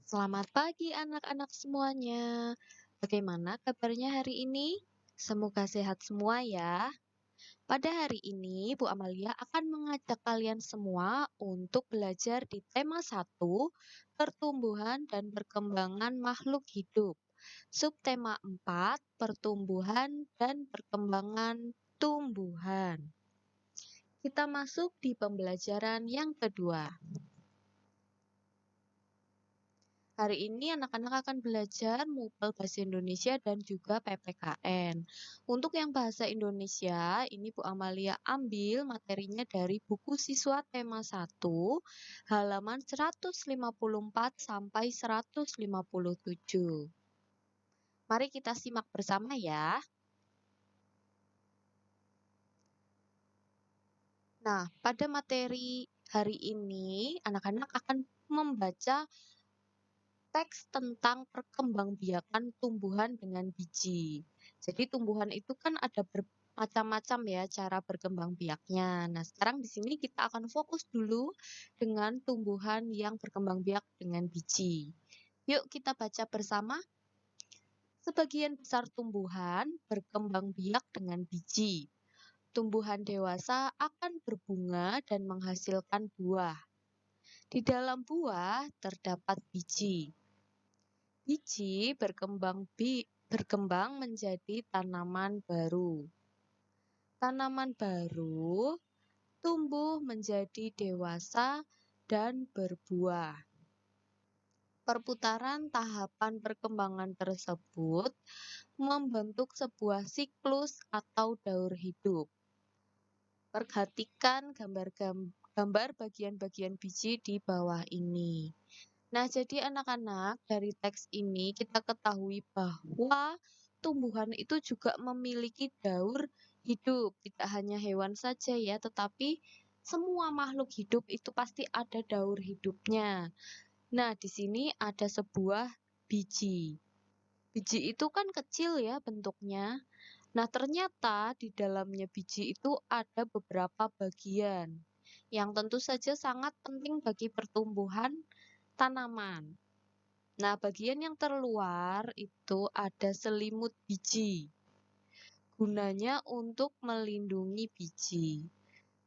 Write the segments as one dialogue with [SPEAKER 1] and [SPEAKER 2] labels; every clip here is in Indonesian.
[SPEAKER 1] Selamat pagi anak-anak semuanya. Bagaimana kabarnya hari ini? Semoga sehat semua ya. Pada hari ini, Bu Amalia akan mengajak kalian semua untuk belajar di tema 1, pertumbuhan dan perkembangan makhluk hidup. Subtema 4, pertumbuhan dan perkembangan tumbuhan. Kita masuk di pembelajaran yang kedua. Hari ini anak-anak akan belajar MUPEL Bahasa Indonesia dan juga PPKN. Untuk yang bahasa Indonesia, ini Bu Amalia ambil materinya dari buku siswa tema 1, halaman 154 sampai 157. Mari kita simak bersama ya. Nah, pada materi hari ini, anak-anak akan membaca teks tentang perkembangbiakan tumbuhan dengan biji. Jadi tumbuhan itu kan ada bermacam-macam ya cara berkembang biaknya. Nah, sekarang di sini kita akan fokus dulu dengan tumbuhan yang berkembang biak dengan biji. Yuk kita baca bersama. Sebagian besar tumbuhan berkembang biak dengan biji. Tumbuhan dewasa akan berbunga dan menghasilkan buah. Di dalam buah terdapat biji. Biji berkembang menjadi tanaman baru. Tanaman baru tumbuh menjadi dewasa dan berbuah. Perputaran tahapan perkembangan tersebut membentuk sebuah siklus atau daur hidup. Perhatikan gambar bagian-bagian biji di bawah ini. Nah, jadi anak-anak, dari teks ini kita ketahui bahwa tumbuhan itu juga memiliki daur hidup. Tidak hanya hewan saja ya, tetapi semua makhluk hidup itu pasti ada daur hidupnya. Nah, di sini ada sebuah biji. Biji itu kan kecil ya bentuknya. Nah, ternyata di dalamnya biji itu ada beberapa bagian yang tentu saja sangat penting bagi pertumbuhan tanaman. Nah, bagian yang terluar itu ada selimut biji. Gunanya untuk melindungi biji.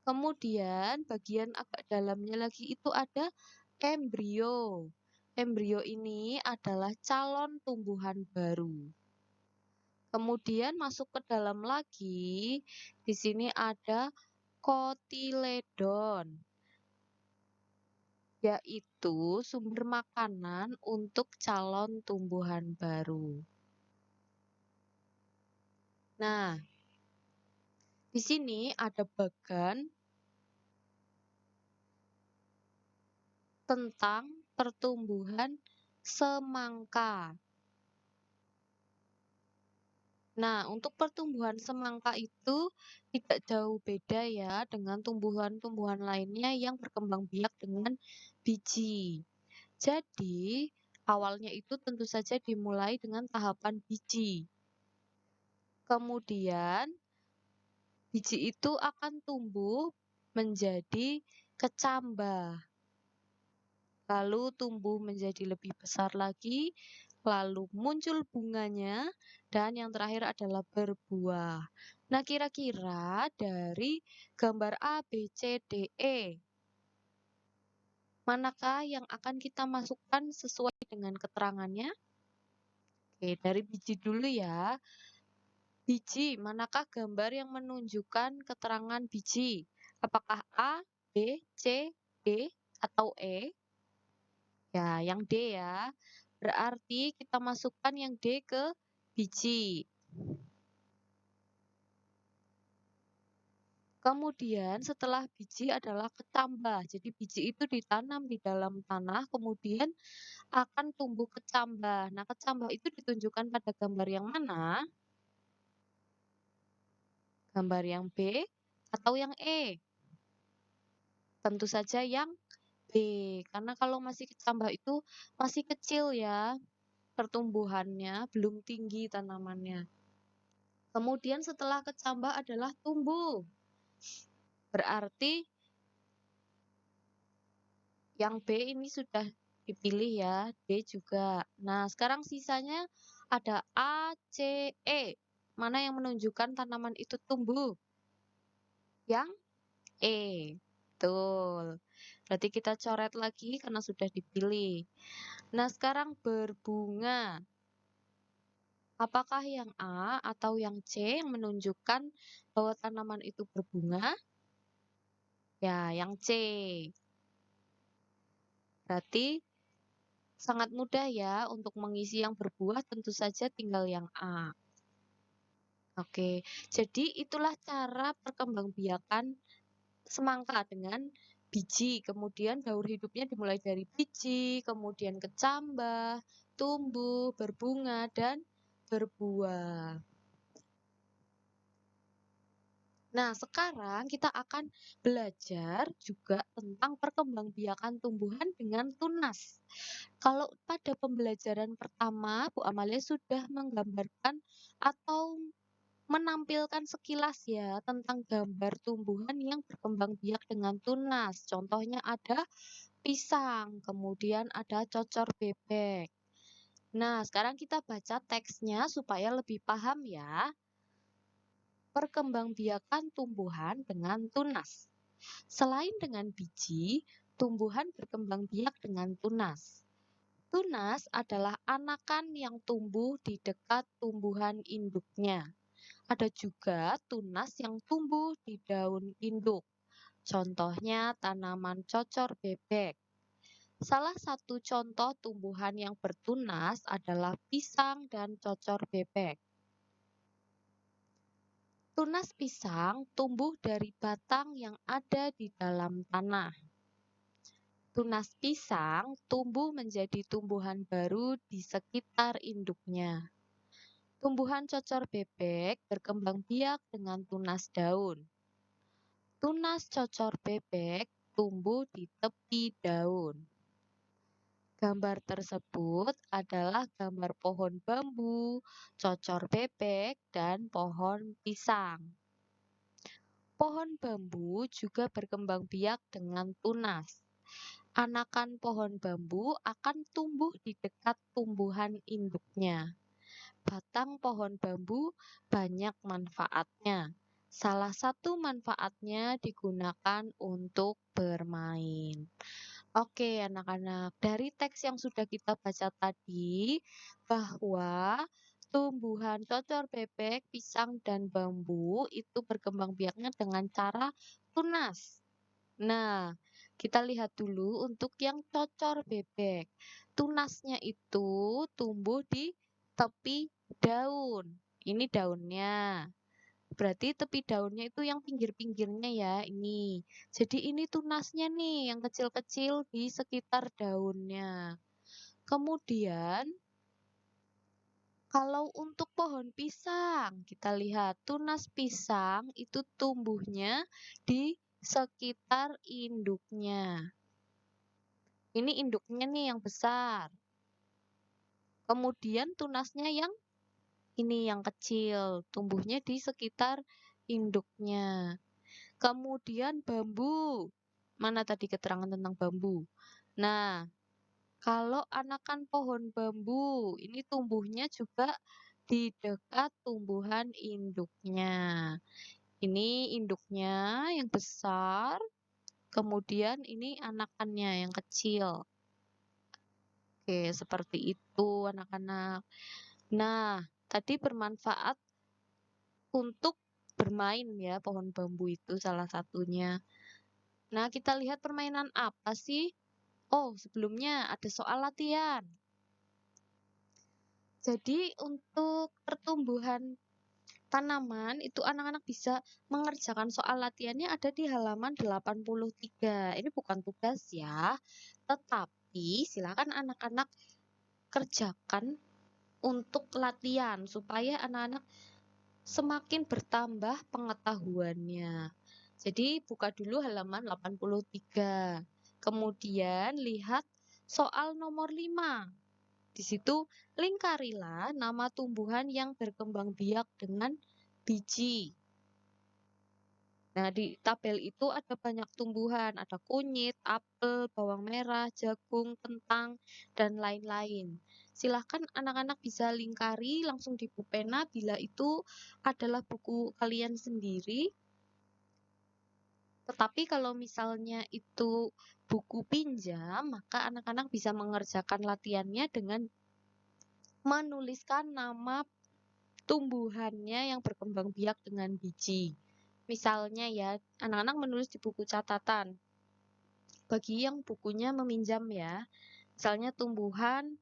[SPEAKER 1] Kemudian bagian agak dalamnya lagi itu ada embrio. Embrio ini adalah calon tumbuhan baru. Kemudian masuk ke dalam lagi, di sini ada kotiledon, yaitu sumber makanan untuk calon tumbuhan baru. Nah, di sini ada bagan tentang pertumbuhan semangka. Nah, untuk pertumbuhan semangka itu tidak jauh beda ya dengan tumbuhan-tumbuhan lainnya yang berkembang biak dengan biji. Jadi, awalnya itu tentu saja dimulai dengan tahapan biji. Kemudian, biji itu akan tumbuh menjadi kecambah. Lalu tumbuh menjadi lebih besar lagi, lalu muncul bunganya, dan yang terakhir adalah berbuah. Nah, kira-kira dari gambar A, B, C, D, E, manakah yang akan kita masukkan sesuai dengan keterangannya? Oke, dari biji dulu ya. Biji, manakah gambar yang menunjukkan keterangan biji? Apakah A, B, C, D, atau E? Ya, yang D ya. Berarti kita masukkan yang D ke biji. Kemudian setelah biji adalah kecambah. Jadi biji itu ditanam di dalam tanah, kemudian akan tumbuh kecambah. Nah, kecambah itu ditunjukkan pada gambar yang mana? Gambar yang B atau yang E? Tentu saja yang B, karena kalau masih kecambah itu masih kecil ya pertumbuhannya, belum tinggi tanamannya. Kemudian setelah kecambah adalah tumbuh. Berarti yang B ini sudah dipilih ya, D juga. Nah, sekarang sisanya ada A, C, E. Mana yang menunjukkan tanaman itu tumbuh? Yang E. Betul. Berarti kita coret lagi karena sudah dipilih. Nah, sekarang berbunga. Apakah yang A atau yang C yang menunjukkan bahwa tanaman itu berbunga? Ya, yang C. Berarti sangat mudah ya untuk mengisi yang berbuah, tentu saja tinggal yang A. Oke, jadi itulah cara perkembangbiakan semangka dengan biji. Kemudian daur hidupnya dimulai dari biji, kemudian kecambah, tumbuh, berbunga, dan berbuah. Nah, sekarang kita akan belajar juga tentang perkembangbiakan tumbuhan dengan tunas. Kalau pada pembelajaran pertama, Bu Amalia sudah menggambarkan atau menampilkan sekilas ya tentang gambar tumbuhan yang berkembang biak dengan tunas. Contohnya ada pisang, kemudian ada cocor bebek. Nah, sekarang kita baca teksnya supaya lebih paham ya. Perkembangbiakan tumbuhan dengan tunas. Selain dengan biji, tumbuhan berkembang biak dengan tunas. Tunas adalah anakan yang tumbuh di dekat tumbuhan induknya. Ada juga tunas yang tumbuh di daun induk. Contohnya tanaman cocor bebek. Salah satu contoh tumbuhan yang bertunas adalah pisang dan cocor bebek. Tunas pisang tumbuh dari batang yang ada di dalam tanah. Tunas pisang tumbuh menjadi tumbuhan baru di sekitar induknya. Tumbuhan cocor bebek berkembang biak dengan tunas daun. Tunas cocor bebek tumbuh di tepi daun. Gambar tersebut adalah gambar pohon bambu, cocor bebek, dan pohon pisang. Pohon bambu juga berkembang biak dengan tunas. Anakan pohon bambu akan tumbuh di dekat tumbuhan induknya. Batang pohon bambu banyak manfaatnya. Salah satu manfaatnya digunakan untuk bermain. Oke, anak-anak, dari teks yang sudah kita baca tadi, bahwa tumbuhan cocor bebek, pisang, dan bambu itu berkembang biaknya dengan cara tunas. Nah, kita lihat dulu untuk yang cocor bebek. Tunasnya itu tumbuh di tepi daun. Ini daunnya. Berarti tepi daunnya itu yang pinggir-pinggirnya ya, ini. Jadi ini tunasnya nih, yang kecil-kecil di sekitar daunnya. Kemudian, kalau untuk pohon pisang, kita lihat tunas pisang itu tumbuhnya di sekitar induknya. Ini induknya nih yang besar. Kemudian tunasnya yang ini yang kecil, tumbuhnya di sekitar induknya. Kemudian bambu. Mana tadi keterangan tentang bambu? Nah, kalau anakan pohon bambu, ini tumbuhnya juga di dekat tumbuhan induknya. Ini induknya yang besar, kemudian ini anakannya yang kecil. Oke, seperti itu anak-anak. Nah, tadi bermanfaat untuk bermain ya, pohon bambu itu salah satunya. Nah, kita lihat permainan apa sih? Oh, sebelumnya ada soal latihan. Jadi, untuk pertumbuhan tanaman itu anak-anak bisa mengerjakan soal latihannya ada di halaman 83. Ini bukan tugas ya, tetapi silakan anak-anak kerjakan untuk latihan supaya anak-anak semakin bertambah pengetahuannya. Jadi buka dulu halaman 83. Kemudian lihat soal nomor 5. Di situ lingkarilah nama tumbuhan yang berkembang biak dengan biji. Nah, di tabel itu ada banyak tumbuhan, ada kunyit, apel, bawang merah, jagung, kentang, dan lain-lain. Silahkan anak-anak bisa lingkari langsung di pulpena bila itu adalah buku kalian sendiri. Tetapi kalau misalnya itu buku pinjam, maka anak-anak bisa mengerjakan latihannya dengan menuliskan nama tumbuhannya yang berkembang biak dengan biji. Misalnya ya, anak-anak menulis di buku catatan. Bagi yang bukunya meminjam ya, misalnya tumbuhan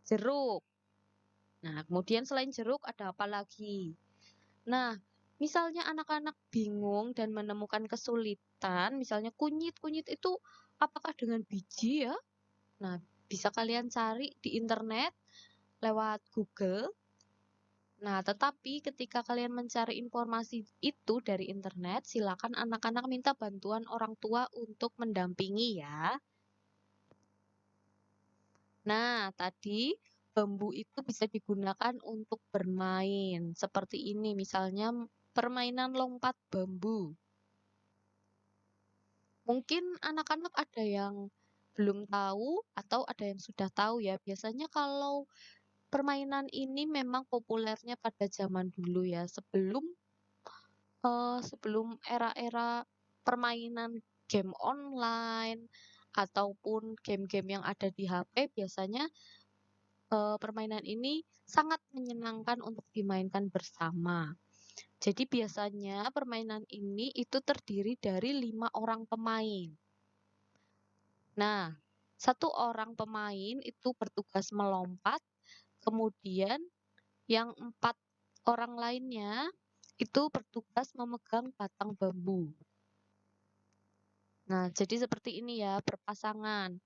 [SPEAKER 1] jeruk. Nah, kemudian selain jeruk ada apa lagi? Nah, misalnya anak-anak bingung dan menemukan kesulitan, misalnya kunyit, kunyit itu apakah dengan biji ya? Nah, bisa kalian cari di internet lewat Google. Nah, tetapi ketika kalian mencari informasi itu dari internet, silakan anak-anak minta bantuan orang tua untuk mendampingi ya. Nah, tadi bambu itu bisa digunakan untuk bermain. Seperti ini, misalnya permainan lompat bambu. Mungkin anak-anak ada yang belum tahu atau ada yang sudah tahu ya. Biasanya kalau permainan ini memang populernya pada zaman dulu ya, sebelum era-era permainan game online ataupun game-game yang ada di HP, biasanya permainan ini sangat menyenangkan untuk dimainkan bersama. Jadi biasanya permainan ini itu terdiri dari 5 orang pemain. Nah, satu orang pemain itu bertugas melompat, kemudian yang 4 orang lainnya itu bertugas memegang batang bambu. Nah, jadi seperti ini ya, berpasangan.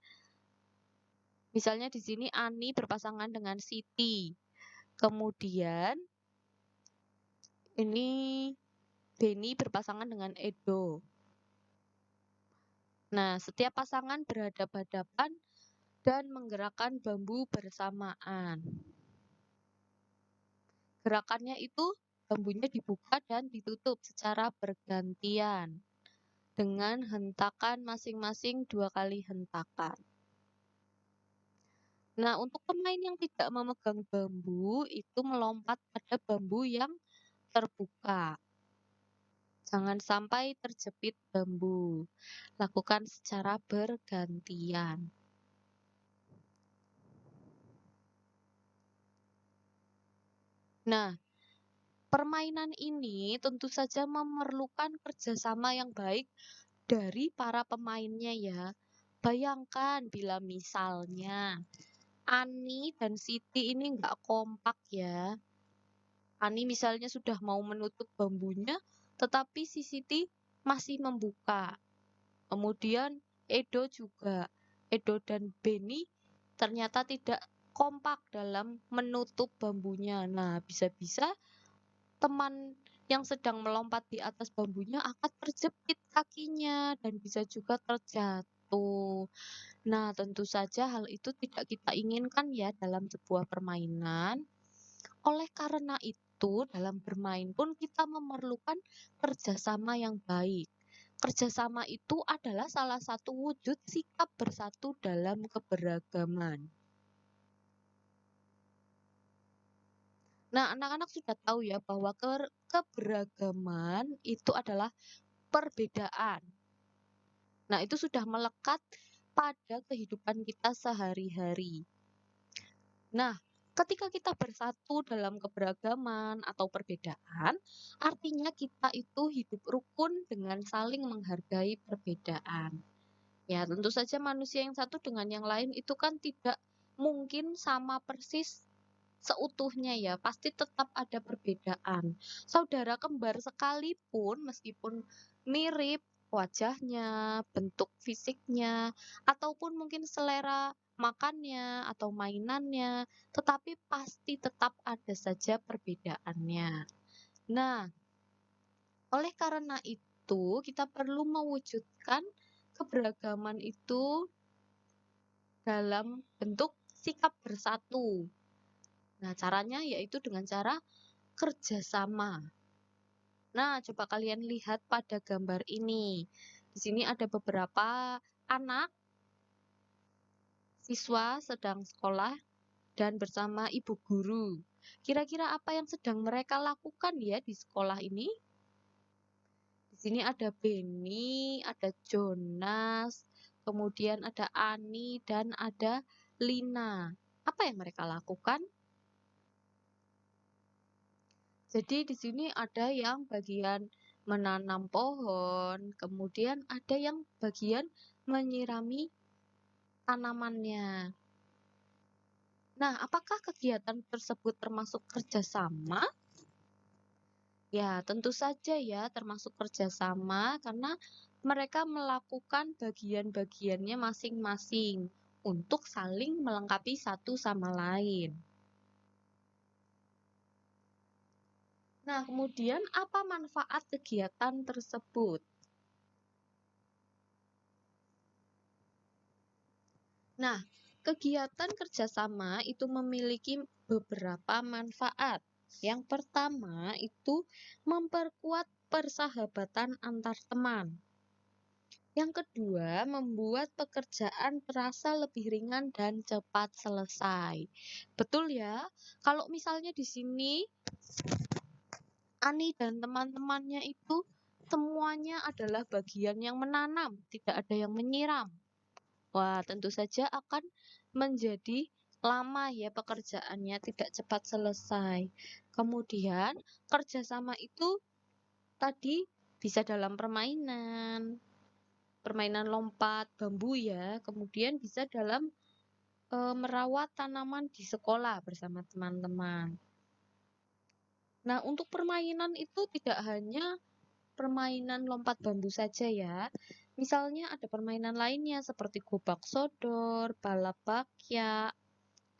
[SPEAKER 1] Misalnya di sini Ani berpasangan dengan Siti. Kemudian ini Beni berpasangan dengan Edo. Nah, setiap pasangan berhadapan-hadapan dan menggerakkan bambu bersamaan. Gerakannya itu bambunya dibuka dan ditutup secara bergantian dengan hentakan masing-masing 2 kali hentakan. Nah, untuk pemain yang tidak memegang bambu itu melompat pada bambu yang terbuka. Jangan sampai terjepit bambu. Lakukan secara bergantian. Nah, permainan ini tentu saja memerlukan kerjasama yang baik dari para pemainnya ya. Bayangkan bila misalnya Ani dan Siti ini nggak kompak ya. Ani misalnya sudah mau menutup bambunya, tetapi si Siti masih membuka. Kemudian Edo juga. Edo dan Beni ternyata tidak kompak dalam menutup bambunya. Nah, bisa-bisa teman yang sedang melompat di atas bambunya akan terjepit kakinya dan bisa juga terjatuh. Nah, tentu saja hal itu tidak kita inginkan ya dalam sebuah permainan. Oleh karena itu, dalam bermain pun kita memerlukan kerjasama yang baik. Kerjasama itu adalah salah satu wujud sikap bersatu dalam keberagaman. Nah, anak-anak sudah tahu ya bahwa keberagaman itu adalah perbedaan. Nah, itu sudah melekat pada kehidupan kita sehari-hari. Nah, ketika kita bersatu dalam keberagaman atau perbedaan, artinya kita itu hidup rukun dengan saling menghargai perbedaan. Ya, tentu saja manusia yang satu dengan yang lain itu kan tidak mungkin sama persis seutuhnya ya, pasti tetap ada perbedaan. Saudara kembar sekalipun meskipun mirip wajahnya, bentuk fisiknya, ataupun mungkin selera makannya atau mainannya, tetapi pasti tetap ada saja perbedaannya. Nah, oleh karena itu kita perlu mewujudkan keberagaman itu dalam bentuk sikap bersatu. Nah, caranya yaitu dengan cara kerjasama. Nah, coba kalian lihat pada gambar ini. Di sini ada beberapa anak siswa sedang sekolah dan bersama ibu guru. Kira-kira apa yang sedang mereka lakukan ya di sekolah ini? Di sini ada Benny, ada Jonas, kemudian ada Ani, dan ada Lina. Apa yang mereka lakukan? Jadi di sini ada yang bagian menanam pohon, kemudian ada yang bagian menyirami tanamannya. Nah, apakah kegiatan tersebut termasuk kerjasama? Ya, tentu saja ya, termasuk kerjasama karena mereka melakukan bagian-bagiannya masing-masing untuk saling melengkapi satu sama lain. Nah, kemudian apa manfaat kegiatan tersebut? Nah, kegiatan kerjasama itu memiliki beberapa manfaat. Yang pertama itu memperkuat persahabatan antar teman. Yang kedua, membuat pekerjaan terasa lebih ringan dan cepat selesai. Betul ya? Kalau misalnya di sini Ani dan teman-temannya itu semuanya adalah bagian yang menanam, tidak ada yang menyiram. Wah, tentu saja akan menjadi lama ya pekerjaannya, tidak cepat selesai. Kemudian, kerjasama itu tadi bisa dalam permainan, permainan lompat bambu ya, kemudian bisa dalam merawat tanaman di sekolah bersama teman-teman. Nah, untuk permainan itu tidak hanya permainan lompat bambu saja ya. Misalnya ada permainan lainnya seperti gobak sodor, balap bakyak,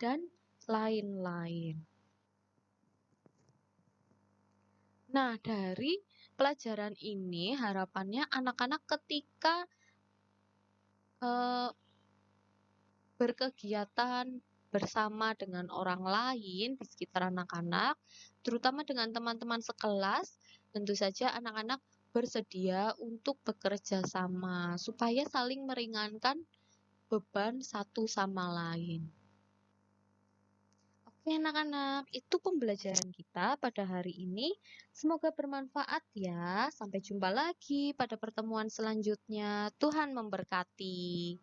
[SPEAKER 1] dan lain-lain. Nah, dari pelajaran ini harapannya anak-anak ketika berkegiatan bersama dengan orang lain di sekitar anak-anak, terutama dengan teman-teman sekelas, tentu saja anak-anak bersedia untuk bekerja sama supaya saling meringankan beban satu sama lain. Oke anak-anak, itu pembelajaran kita pada hari ini. Semoga bermanfaat ya. Sampai jumpa lagi pada pertemuan selanjutnya. Tuhan memberkati.